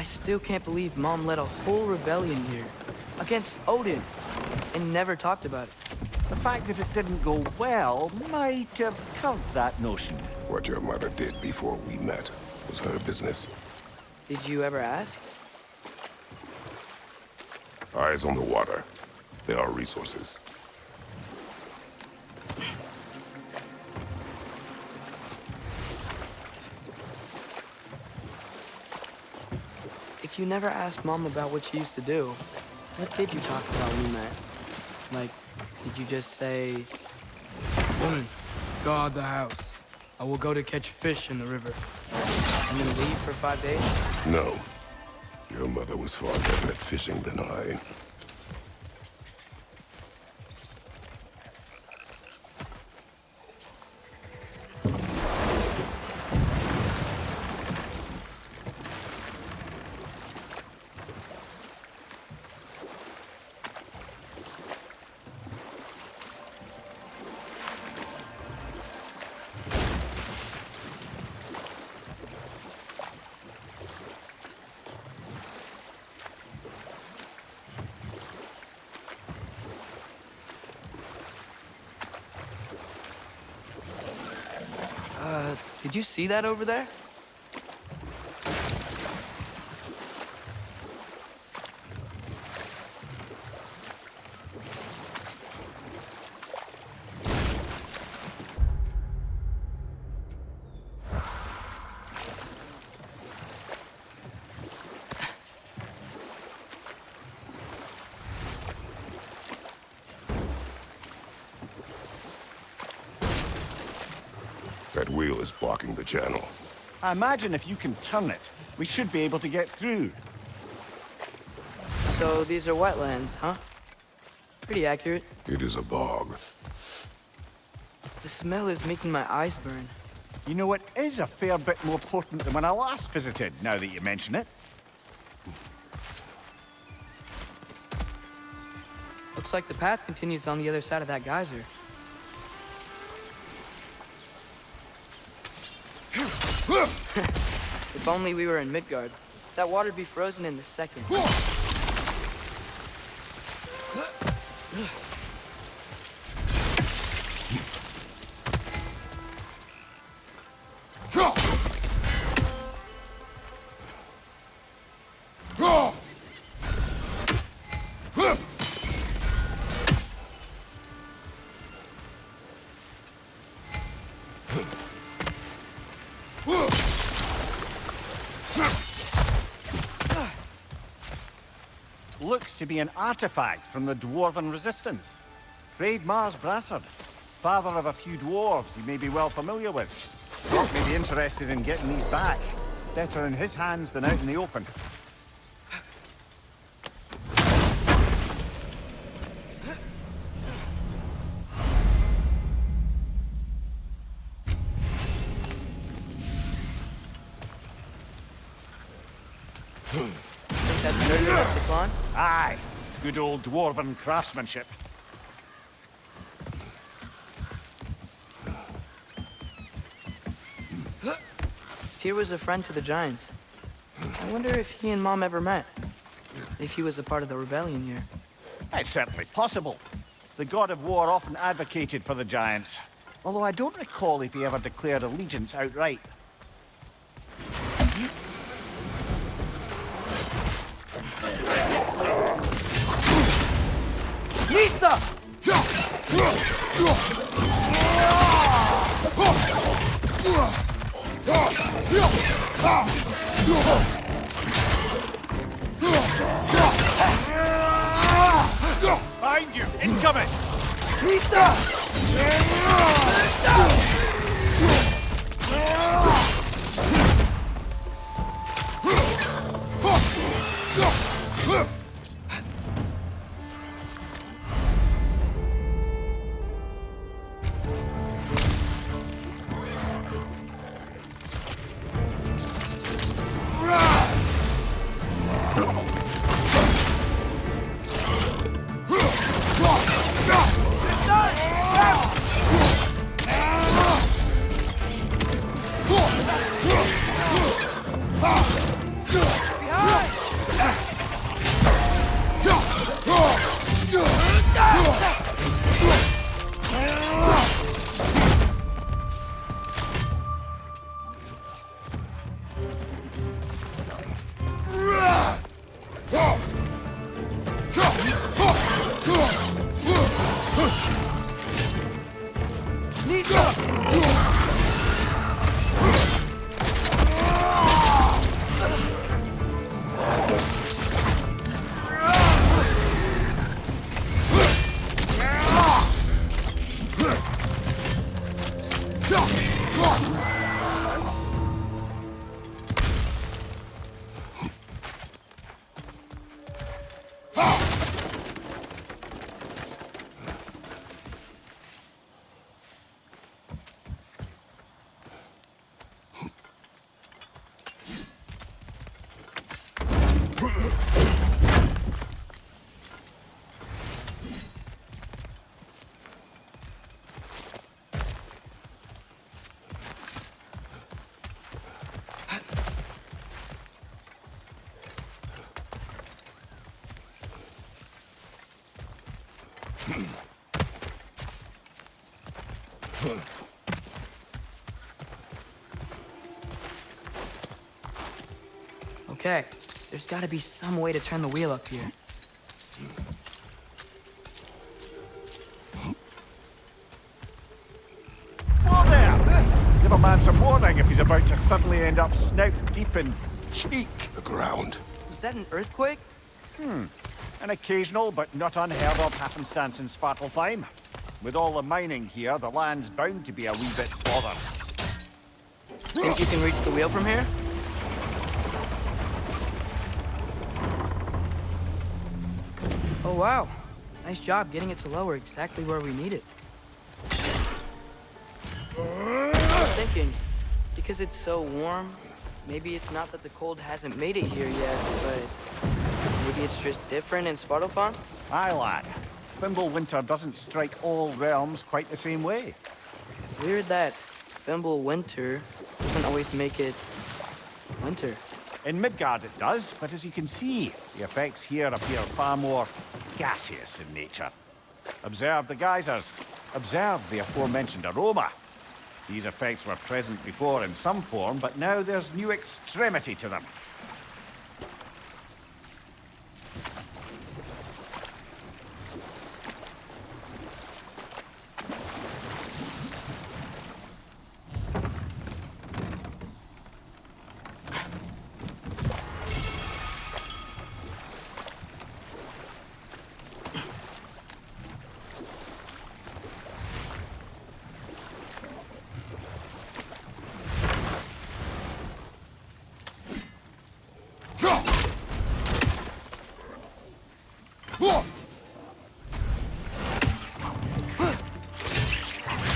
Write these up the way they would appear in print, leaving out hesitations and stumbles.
I still can't believe Mom led a whole rebellion here. Against Odin. And never talked about it. The fact that it didn't go well might have curbed that notion. What your mother did before we met was her business. Did you ever ask? Eyes on the water. There are resources. If you never asked Mom about what she used to do, what did you talk about when you met? Like, did you just say, "Woman, guard the house. I will go to catch fish in the river." And then leave for 5 days? No. Your mother was far better at fishing than I. Did you see that over there? That wheel is blocking the channel. I imagine if you can turn it, we should be able to get through. So these are wetlands, huh? Pretty accurate. It is a bog. The smell is making my eyes burn. You know, it is a fair bit more potent than when I last visited, now that you mention it. Looks like the path continues on the other side of that geyser. If only we were in Midgard. That water'd be frozen in a second. Looks to be an artifact from the Dwarven Resistance. Mars Brassard, father of a few dwarves you may be well familiar with. Thought may be interested in getting these back. Better in his hands than out in the open. Think that's dirty enough to climb? Aye, good old Dwarven craftsmanship. Tyr was a friend to the Giants. I wonder if he and Mom ever met. If he was a part of the rebellion here. It's certainly possible. The god of war often advocated for the Giants. Although I don't recall if he ever declared allegiance outright. Lista! Behind you! Incoming! Okay, there's gotta be some way to turn the wheel up here. Whoa there! Give a man some warning if he's about to suddenly end up snout deep in cheek. The ground. Was that an earthquake? An occasional but not unheard of happenstance in Svartalfheim. With all the mining here, the land's bound to be a wee bit bothered. Think you can reach the wheel from here? Oh wow, nice job getting it to lower exactly where we need it. I was thinking, because it's so warm, maybe it's not that the cold hasn't made it here yet, but maybe it's just different in Svartalfheim? Aye, lad. Thimble winter doesn't strike all realms quite the same way. Weird that Thimble winter doesn't always make it winter. In Midgard it does, but as you can see, the effects here appear far more gaseous in nature. Observe the geysers. Observe the aforementioned aroma. These effects were present before in some form, but now there's new extremity to them.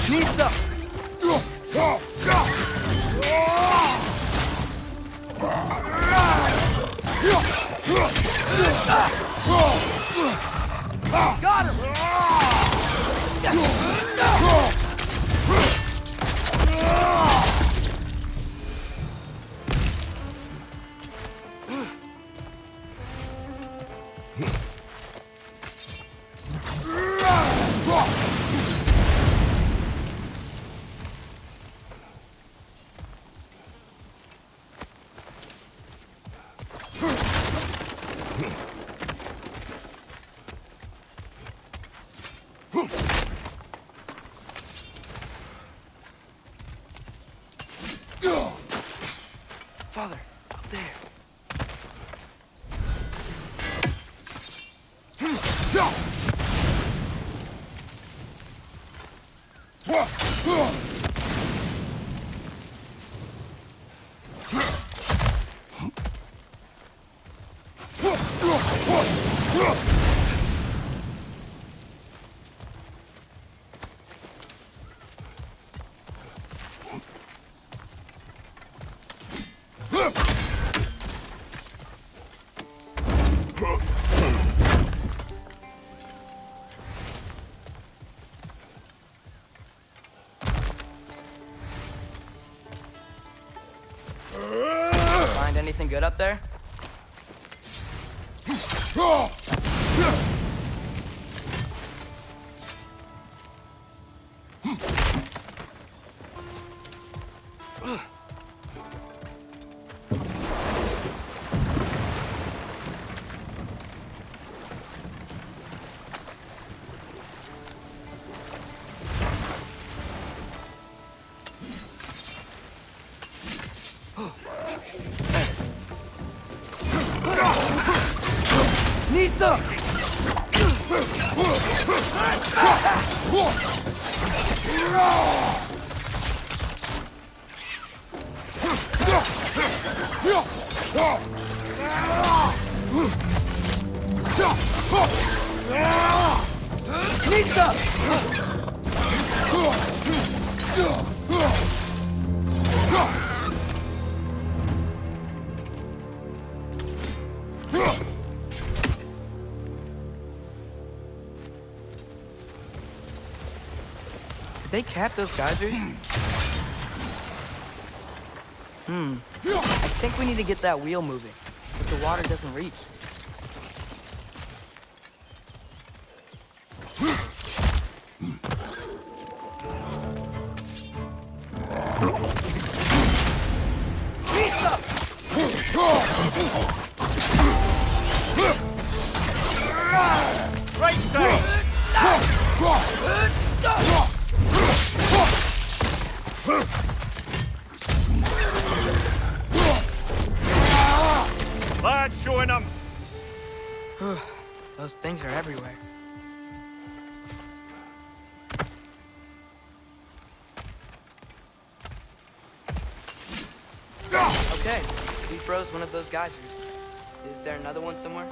Nista! Got him! Father, up there. Find anything good up there? Nista! Nista! Did they cap those geysers? I think we need to get that wheel moving, but the water doesn't reach. Right side! Lad, showing them! Those things are everywhere. Okay, we froze one of those geysers. Is there another one somewhere?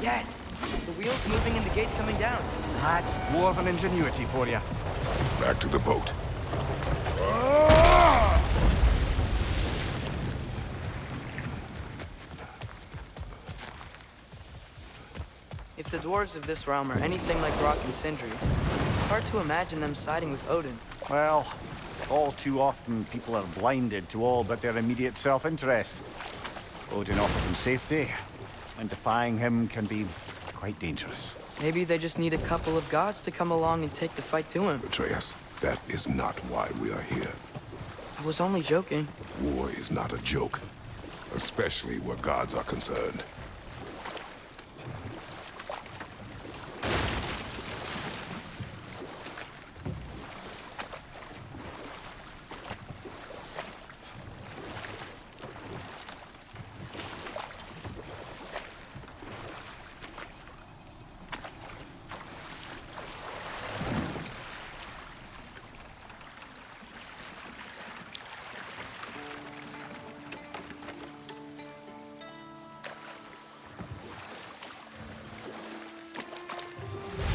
Yes! The wheel's moving and the gate's coming down. That's dwarven ingenuity for you. Back to the boat. If the dwarves of this realm are anything like Rock and Sindri, it's hard to imagine them siding with Odin. Well, all too often people are blinded to all but their immediate self-interest. Odin offers them safety, and defying him can be quite dangerous. Maybe they just need a couple of gods to come along and take the fight to him. Atreus, that is not why we are here. I was only joking. War is not a joke, especially where gods are concerned.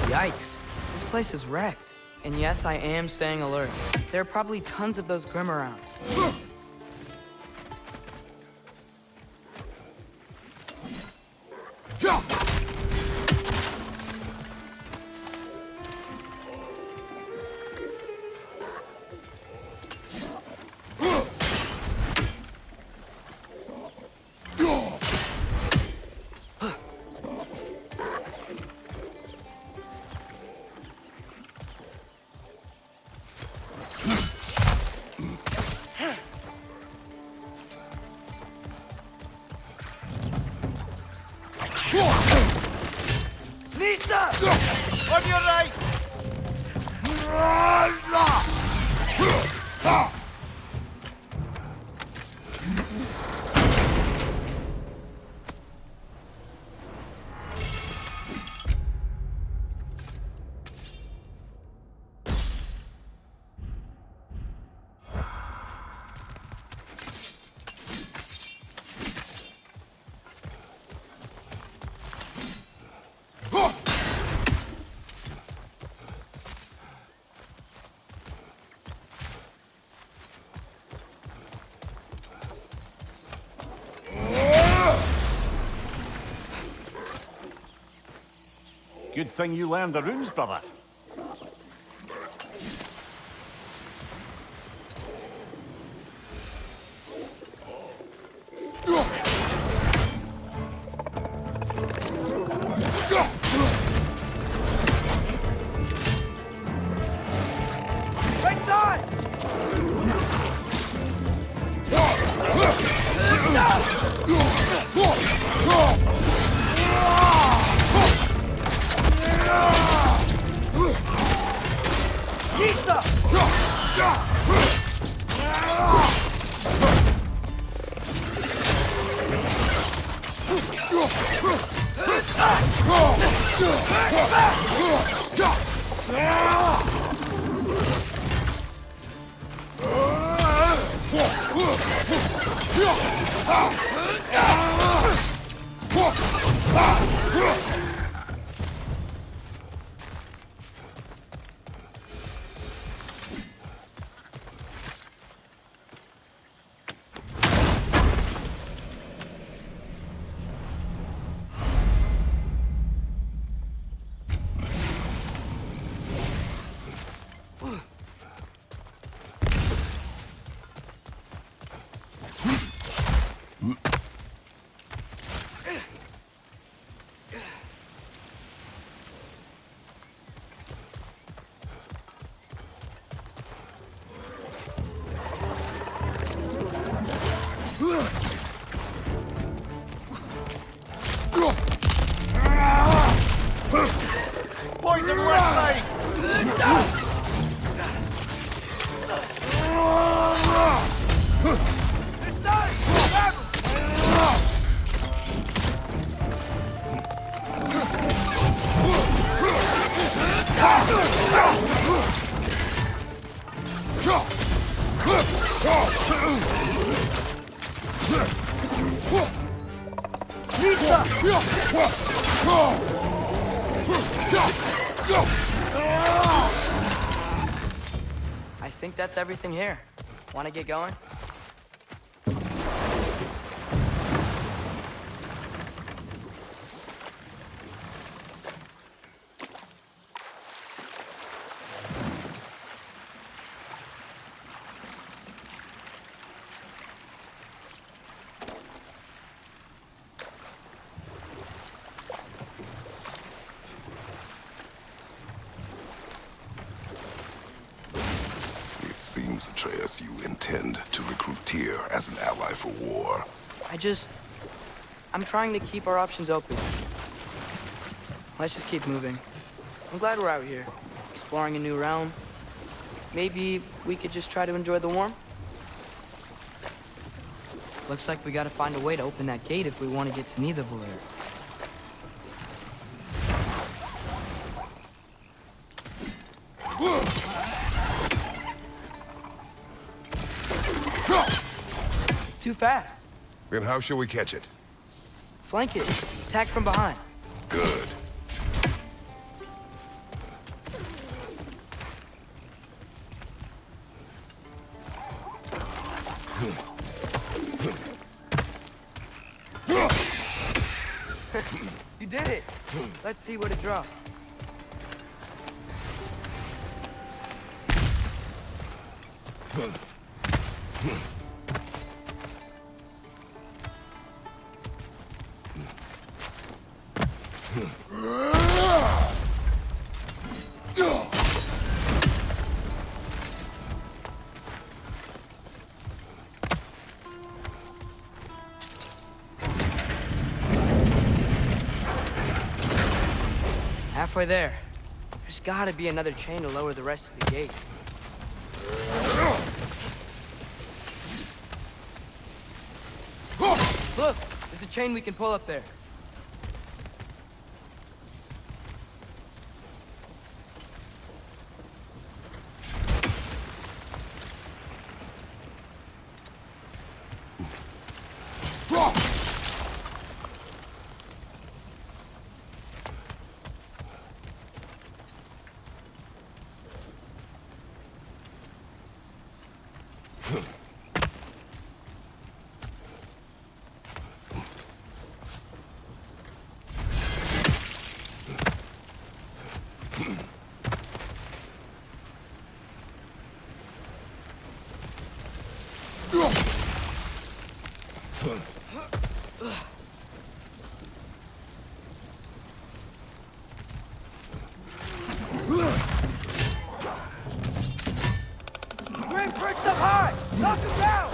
Yikes. This place is wrecked. And yes, I am staying alert. There are probably tons of those Grim around. Nista! On your right! Good thing you learned the runes, brother. Right side! Poison left side! It's done! Grab him! I think that's everything here. Want to get going? It seems, Atreus, you intend to recruit Tyr as an ally for war. I'm trying to keep our options open. Let's just keep moving. I'm glad we're out here, exploring a new realm. Maybe we could just try to enjoy the warmth? Looks like we gotta find a way to open that gate if we want to get to Nidavellir. It's too fast. Then how shall we catch it? Flank it. Attack from behind. Good. You did it. Let's see what it dropped. Halfway there. There's gotta be another chain to lower the rest of the gate. Look! There's a chain we can pull up there. Green perched up high! Knock him down!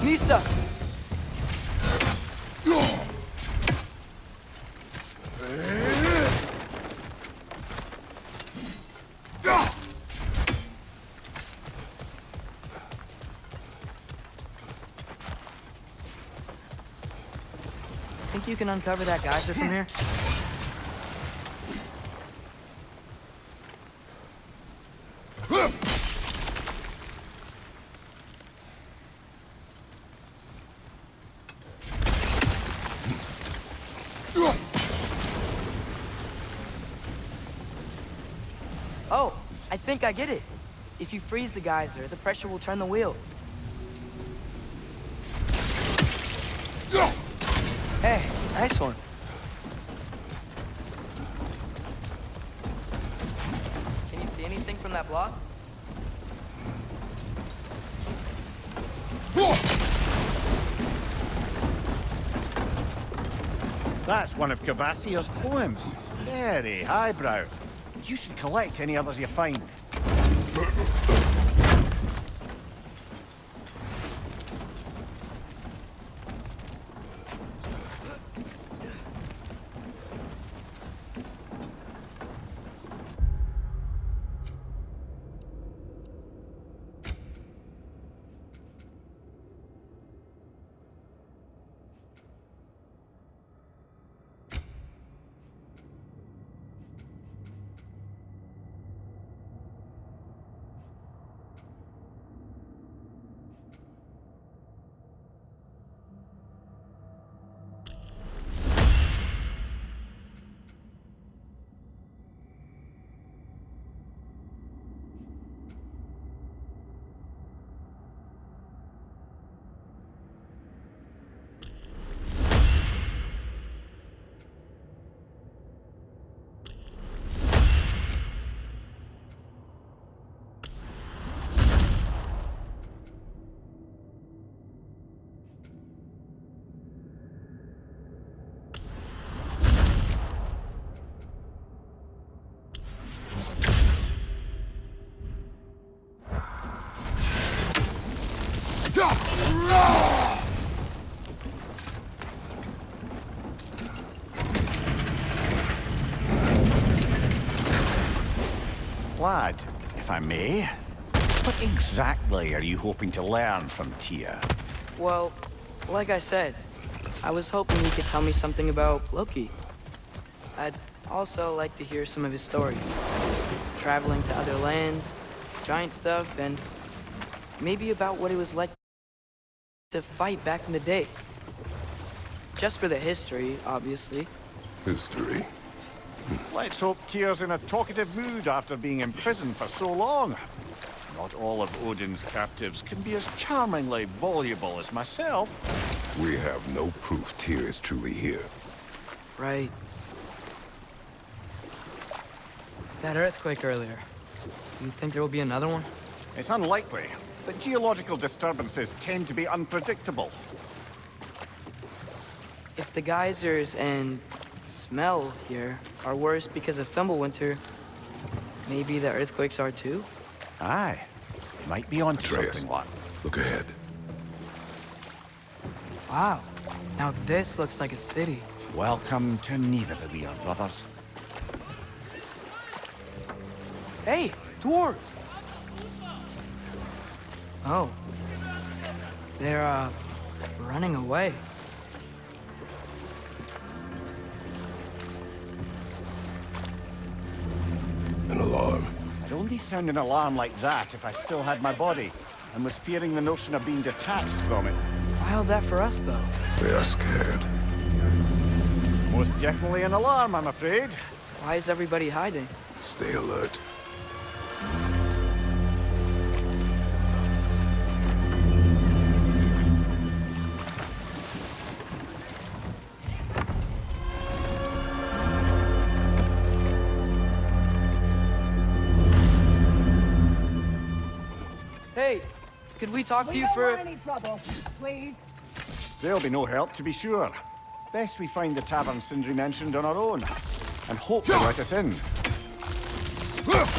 Nista! think you can uncover that geyser from here? Oh, I think I get it. If you freeze the geyser, the pressure will turn the wheel. Hey, nice one. Can you see anything from that block? That's one of Cavassier's poems. Very highbrow. You should collect any others you find. Lad, if I may, what exactly are you hoping to learn from Tyr? Well, like I said, I was hoping you could tell me something about Loki. I'd also like to hear some of his stories. Traveling to other lands, giant stuff, and maybe about what it was like to fight back in the day. Just for the history, obviously. History. Let's hope Tyr's in a talkative mood after being imprisoned for so long. Not all of Odin's captives can be as charmingly voluble as myself. We have no proof Tyr is truly here. Right. That earthquake earlier. You think there will be another one? It's unlikely, but geological disturbances tend to be unpredictable. If the geysers and smell here are worse because of Fimbulwinter, maybe the earthquakes are too? Aye. You might be onto Atreus, something, lad. look ahead. Wow. Now this looks like a city. Welcome to Nidavellir, brothers. Hey, dwarves! Oh. They're, running away. An alarm. I'd only sound an alarm like that if I still had my body, and was fearing the notion of being detached from it. Why all that for us, though? They are scared. Most definitely an alarm, I'm afraid. Why is everybody hiding? Stay alert. Hey, could we talk to you for... any trouble, please. There'll be no help, to be sure. Best we find the tavern Sindri mentioned on our own, and hope they let us in. The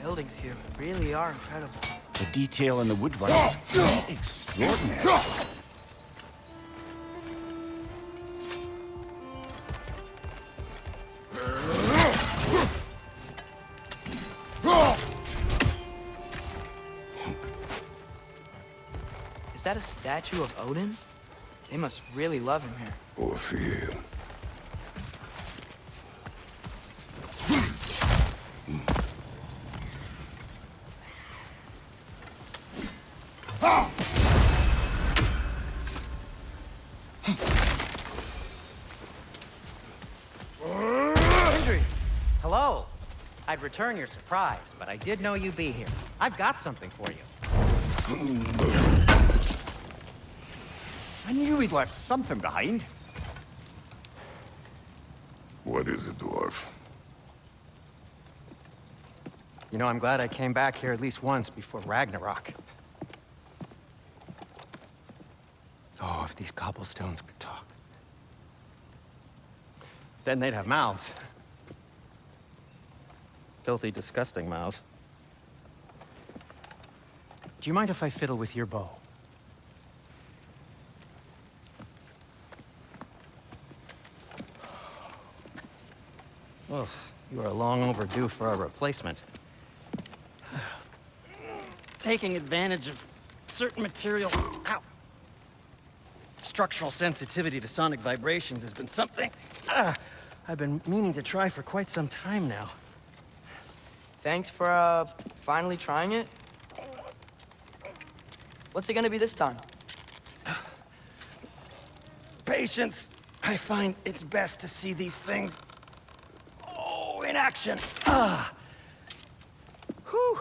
buildings here really are incredible. The detail in the woodwork is quite extraordinary. that a statue of Odin? They must really love him here. Or fear him. Hello. I'd return your surprise, but I did know you'd be here. I've got something for you. I knew we'd left something behind. What is it, dwarf? You know, I'm glad I came back here at least once before Ragnarok. Oh, if these cobblestones could talk. Then they'd have mouths. Filthy, disgusting mouths. Do you mind if I fiddle with your bow? Well, you are long overdue for a replacement. Taking advantage of certain material... Ow! Structural sensitivity to sonic vibrations has been something I've been meaning to try for quite some time now. Thanks for, finally trying it. What's it gonna be this time? Patience. I find it's best to see these things, in action. Whew.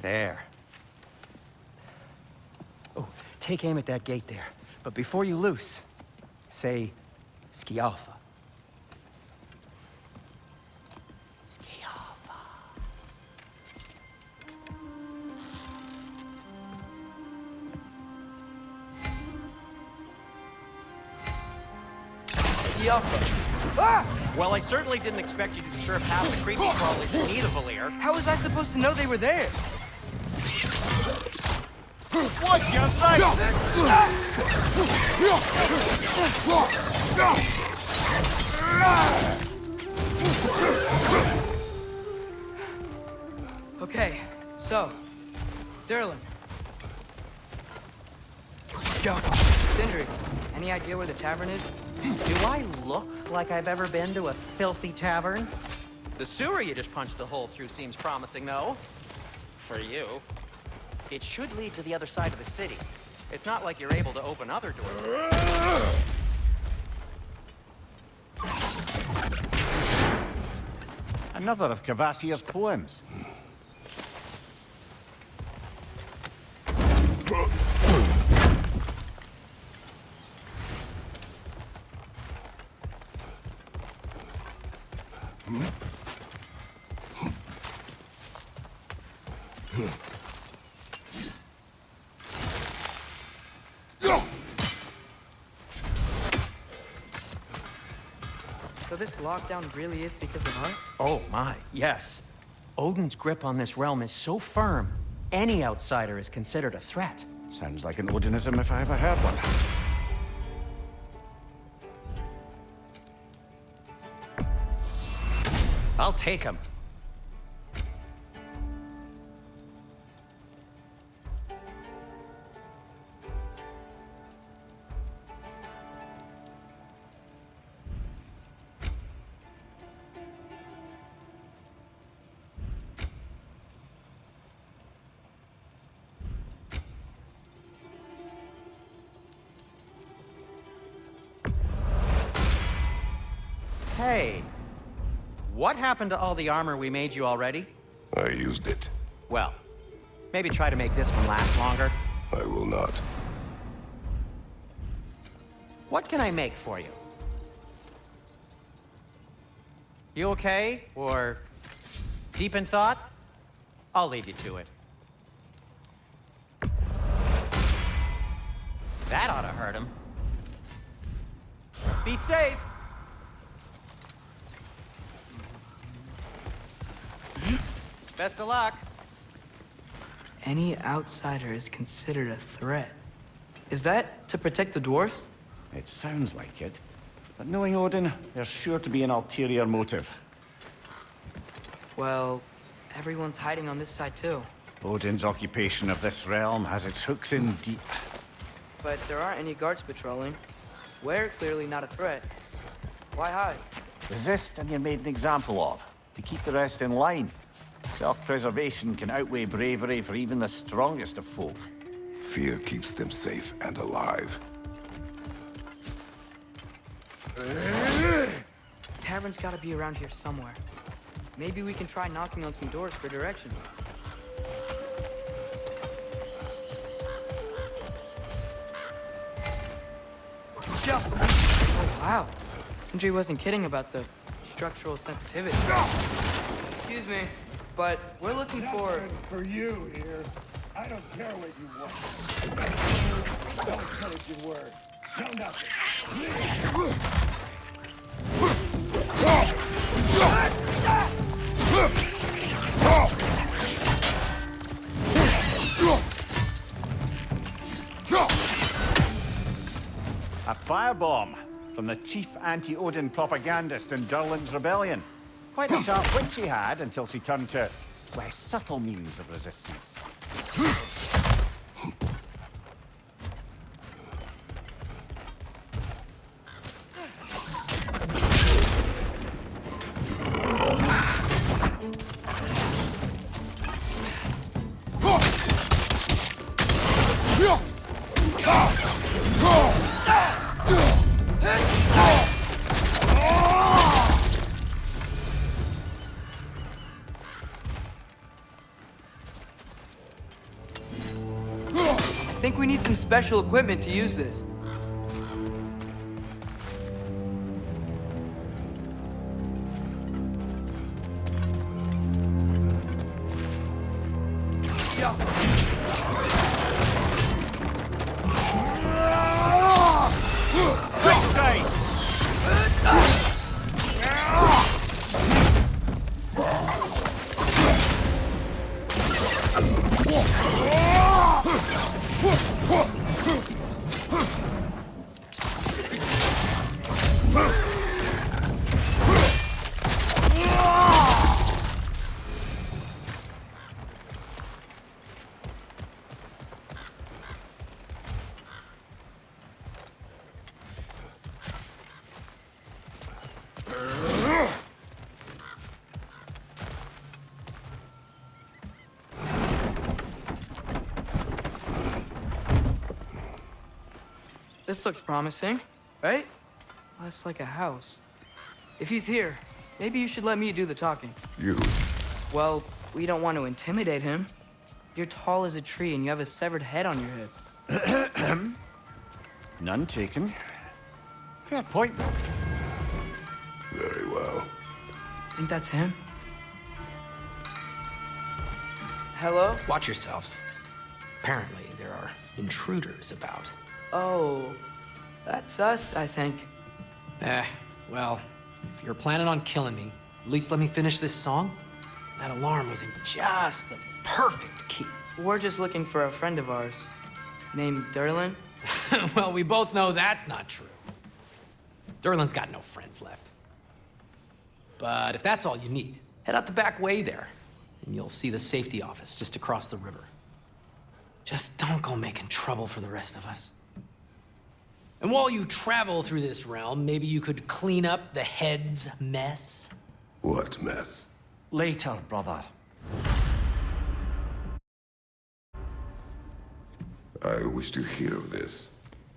There. Oh, take aim at that gate there. But before you loose, say, Skialfa. Skialfa. Well, I certainly didn't expect you to disturb half the creepy crawlies in need of Valir. How was I supposed to know they were there? What's your life? Okay, so, Durlin. Go. Sindri, any idea where the tavern is? Do I look like I've ever been to a filthy tavern? The sewer you just punched the hole through seems promising, though. For you. It should lead to the other side of the city. It's not like you're able to open other doors. Another of Kvasir's poems. So this lockdown really is because of us? Oh my, yes. Odin's grip on this realm is so firm, any outsider is considered a threat. Sounds like an Odinism if I ever heard one. I'll take him. Hey, what happened to all the armor we made you already? I used it. Well, maybe try to make this one last longer. I will not. What can I make for you? You okay? Or deep in thought? I'll leave you to it. That ought to hurt him. Be safe! Best of luck. Any outsider is considered a threat. Is that to protect the dwarfs? It sounds like it. But knowing Odin, there's sure to be an ulterior motive. Well, Everyone's hiding on this side too. Odin's occupation of this realm has its hooks in deep. But there aren't any guards patrolling. We're clearly not a threat. Why hide? Resist and you're made an example of, to keep the rest in line. Self-preservation can outweigh bravery for even the strongest of folk. Fear keeps them safe and alive. Tavern's gotta be around here somewhere. Maybe we can try knocking on some doors for directions. Oh, wow. Sindri wasn't kidding about the structural sensitivity. Excuse me, but we're looking for... Nothing for you here. I don't care what you want. Don't put your word. No nothing. A firebomb from the chief anti-Odin propagandist in Durlin's rebellion. Quite a sharp wit she had until she turned to, well, subtle means of resistance. I think we need some special equipment to use this. This looks promising, right? Less like a house. If he's here, maybe you should let me do the talking. You. Well, we don't want to intimidate him. You're tall as a tree and you have a severed head on your head. None taken. Fair point, though. Very well. Think that's him? Hello? Watch yourselves. Apparently, there are intruders about. Oh, that's us, I think. Well, if you're planning on killing me, at least let me finish this song. That alarm was in just the perfect key. We're just looking for a friend of ours, named Durlin. Well, we both know that's not true. Durlin's got no friends left. But if that's all you need, head out the back way there, and you'll see the safety office just across the river. Just don't go making trouble for the rest of us. And while you travel through this realm, maybe you could clean up the head's mess? What mess? Later, brother. I wish to hear of this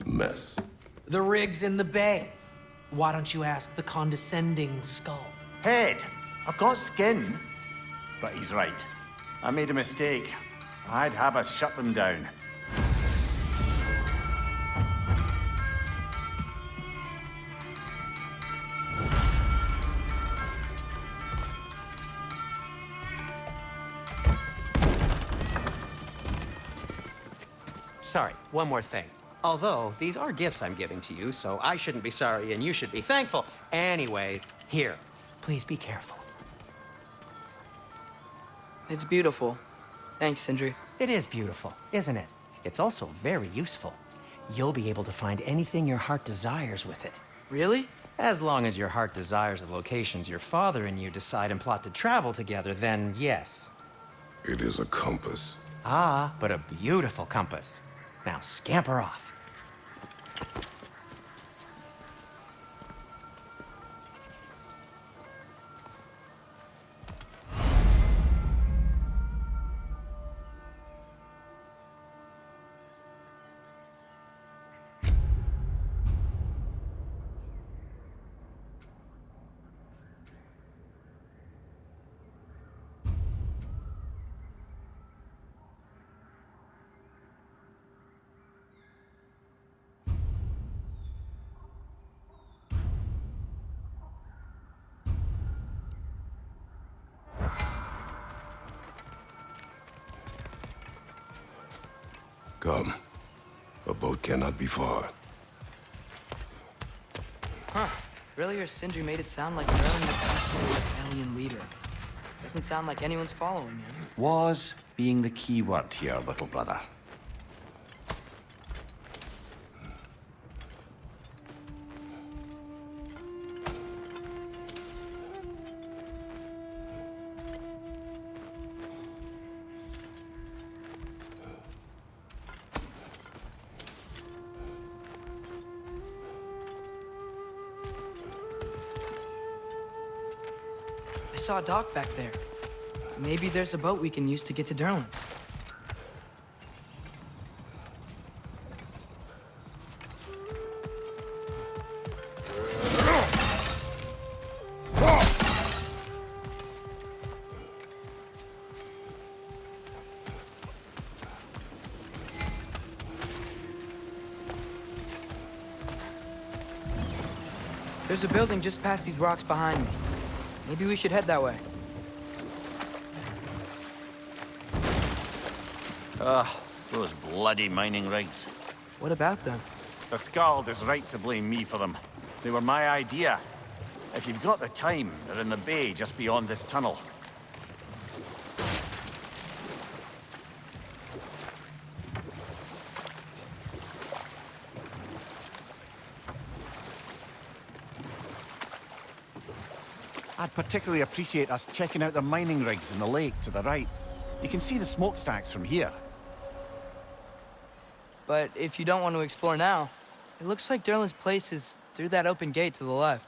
mess. The rig's in the bay. Why don't you ask the condescending skull? Head, I've got skin. But he's right. I made a mistake. I'd have us shut them down. Sorry, one more thing. Although, these are gifts I'm giving to you, so I shouldn't be sorry and you should be thankful. Anyways, here, please be careful. It's beautiful. Thanks, Sindri. It is beautiful, isn't it? It's also very useful. You'll be able to find anything your heart desires with it. Really? As long as your heart desires the locations your father and you decide and plot to travel together, then yes. It is a compass. Ah, but a beautiful compass. Now scamper off. Come. A boat cannot be far. Huh. Earlier, Sindri made it sound like Merlin was some sort of alien leader. Doesn't sound like anyone's following him. Was being the key word here, little brother. I saw a dock back there. Maybe there's a boat we can use to get to Durlin's. There's a building just past these rocks behind me. Maybe we should head that way. Those bloody mining rigs. What about them? The Skald is right to blame me for them. They were my idea. If you've got the time, they're in the bay just beyond this tunnel. I'd particularly appreciate us checking out the mining rigs in the lake to the right. You can see the smokestacks from here. But if you don't want to explore now, it looks like Durlin's place is through that open gate to the left.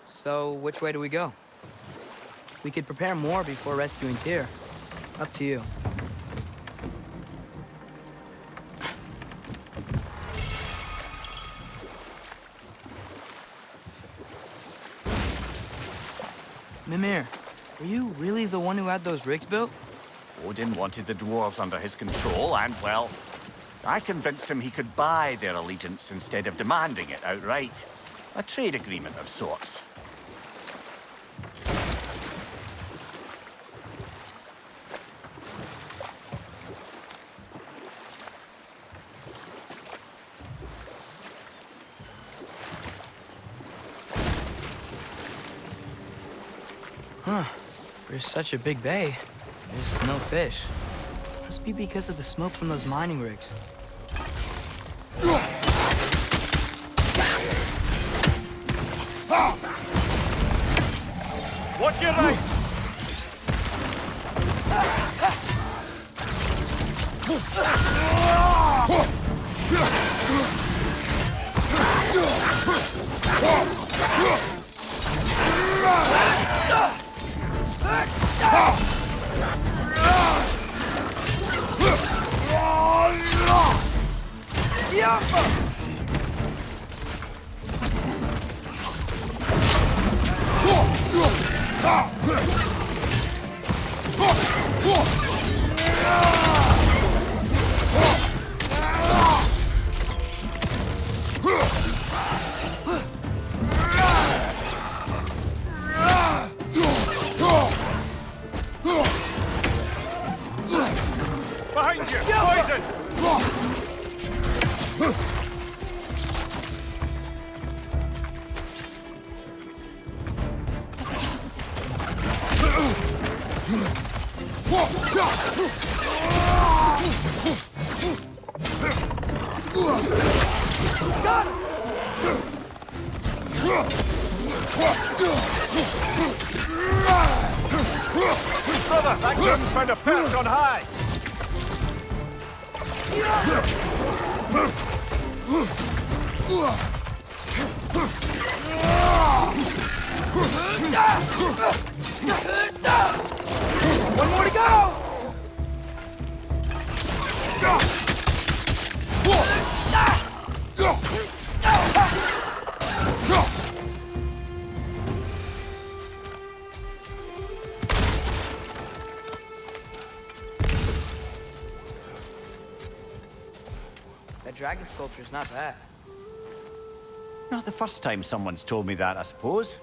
So, which way do we go? We could prepare more before rescuing Tyr. Up to you. Mimir, were you really the one who had those rigs built? Odin wanted the dwarves under his control, and, well, I convinced him he could buy their allegiance instead of demanding it outright. A trade agreement of sorts. Huh. There's such a big bay. There's no fish. Must be because of the smoke from those mining rigs. Watch your right! Behind you! Poison! Brother, that gun's found a perch on high! One more to go! That dragon sculpture's not bad. Not the first time someone's told me that, I suppose.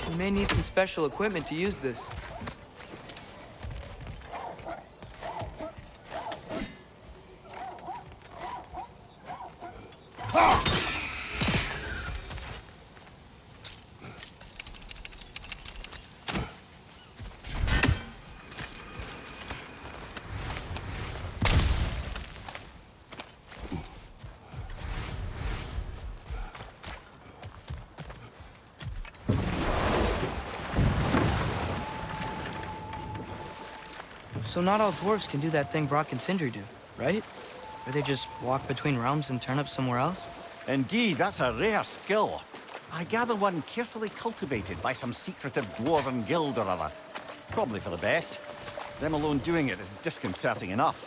We may need some special equipment to use this. So not all dwarves can do that thing Brock and Sindri do, right? Where they just walk between realms and turn up somewhere else? Indeed, that's a rare skill. I gather one carefully cultivated by some secretive dwarven guild or other. Probably for the best. Them alone doing it is disconcerting enough.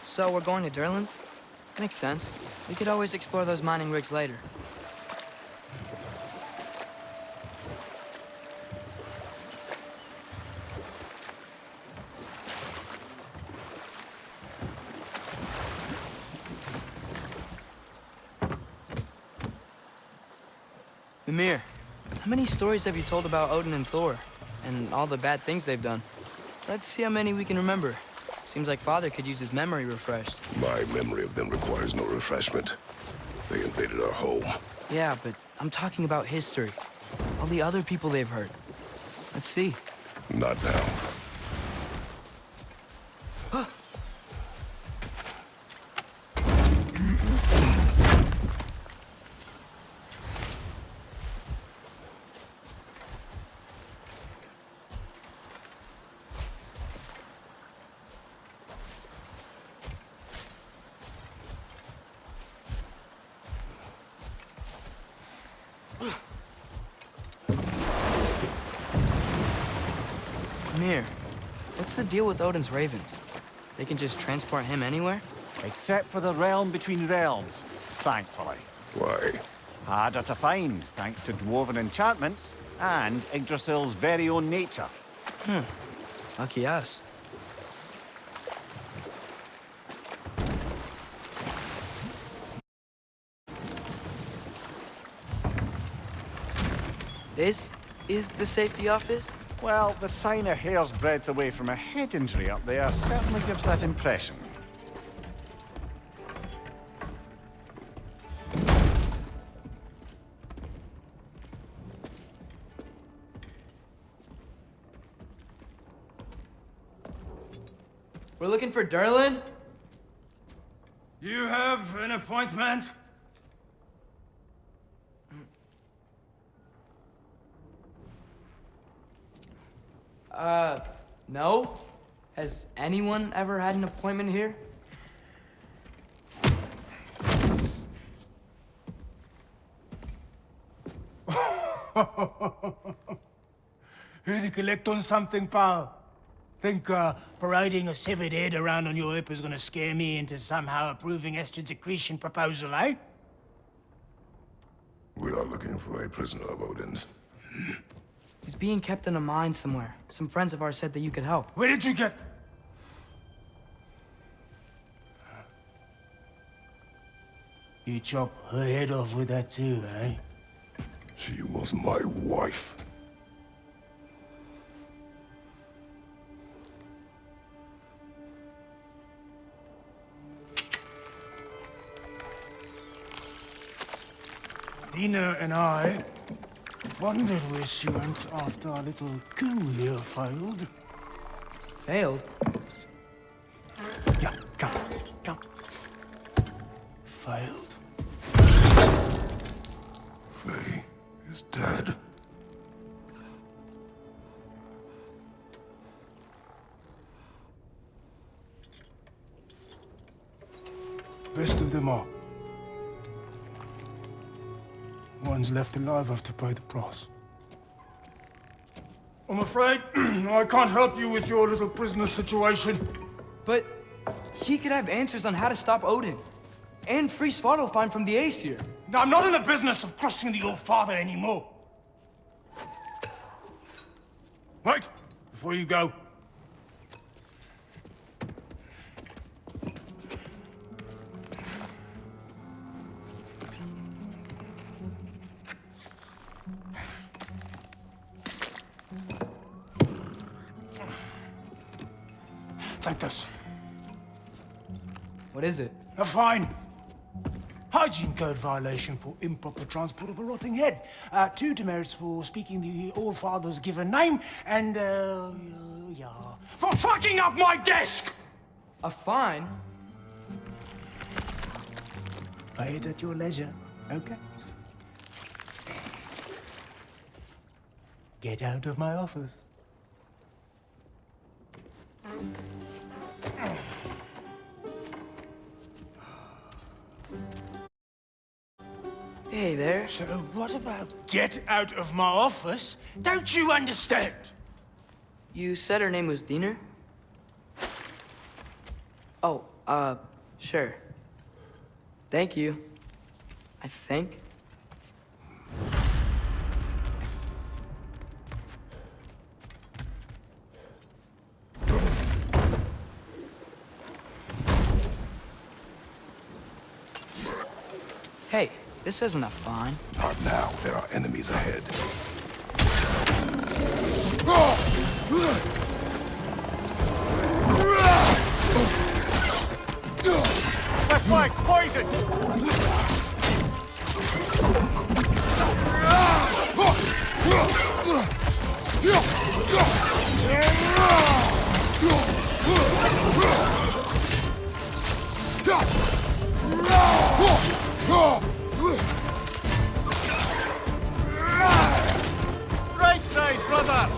So we're going to Durlin's? Makes sense. We could always explore those mining rigs later. Mimir, how many stories have you told about Odin and Thor? And all the bad things they've done? Let's see how many we can remember. Seems like Father could use his memory refreshed. My memory of them requires no refreshment. They invaded our home. Yeah, but I'm talking about history. All the other people they've hurt. Let's see. Not now. Mimir, what's the deal with Odin's ravens? They can just transport him anywhere? Except for the realm between realms, thankfully. Why? Harder to find, thanks to dwarven enchantments and Yggdrasil's very own nature. Lucky us. This is the safety office? Well, the sign a hair's breadth away from a head injury up there certainly gives that impression. We're looking for Durlin? You have an appointment? No? Has anyone ever had an appointment here? Here to collect on something, pal? Think, parading a severed head around on your hip is gonna scare me into somehow approving Estrid's accretion proposal, eh? We are looking for a prisoner of Odin's. He's being kept in a mine somewhere. Some friends of ours said that you could help. Where did you get... You chop her head off with that too, eh? She was my wife. Dina and I wondered where she went after our little coup here failed. Failed? Yeah, jump. Failed. Faye is dead. Best of them are. One's left alive have to pay the price. I'm afraid I can't help you with your little prisoner situation. But he could have answers on how to stop Odin. And free Svartalfheim from the Aesir. Now, I'm not in the business of crossing the old father anymore. Right, before you go. Take this. What is it? A fine. Hygiene code violation for improper transport of a rotting head. 2 demerits for speaking the All-Father's given name, and, yeah, for fucking up my desk! A fine? Pay it at your leisure, okay? Get out of my office. Hey there. So what about get out of my office? Don't you understand? You said her name was Diener? Oh, sure. Thank you. I think. Hey, this isn't a fine. Not now. There are enemies ahead. Left flank, poison! Right side, brother!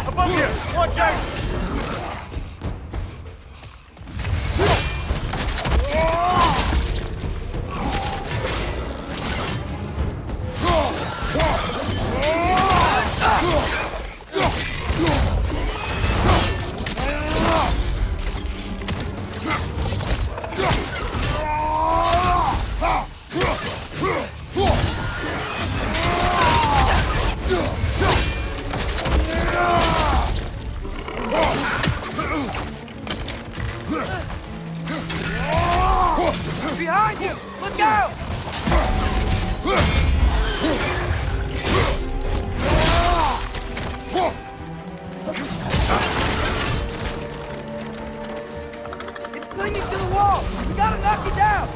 Above you! Watch out! Behind you! Look out! It's clinging to the wall! We gotta knock it down!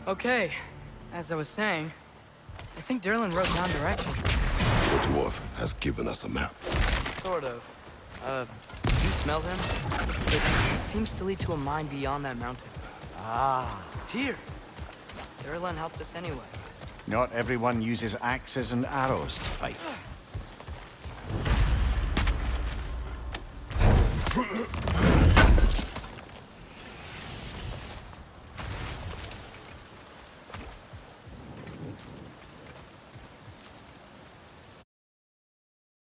Okay, as I was saying, I think Derlin wrote down directions. The dwarf has given us a map. Sort of. You smell him? It seems to lead to a mine beyond that mountain. Ah. Tyr! Derlin helped us anyway. Not everyone uses axes and arrows to fight.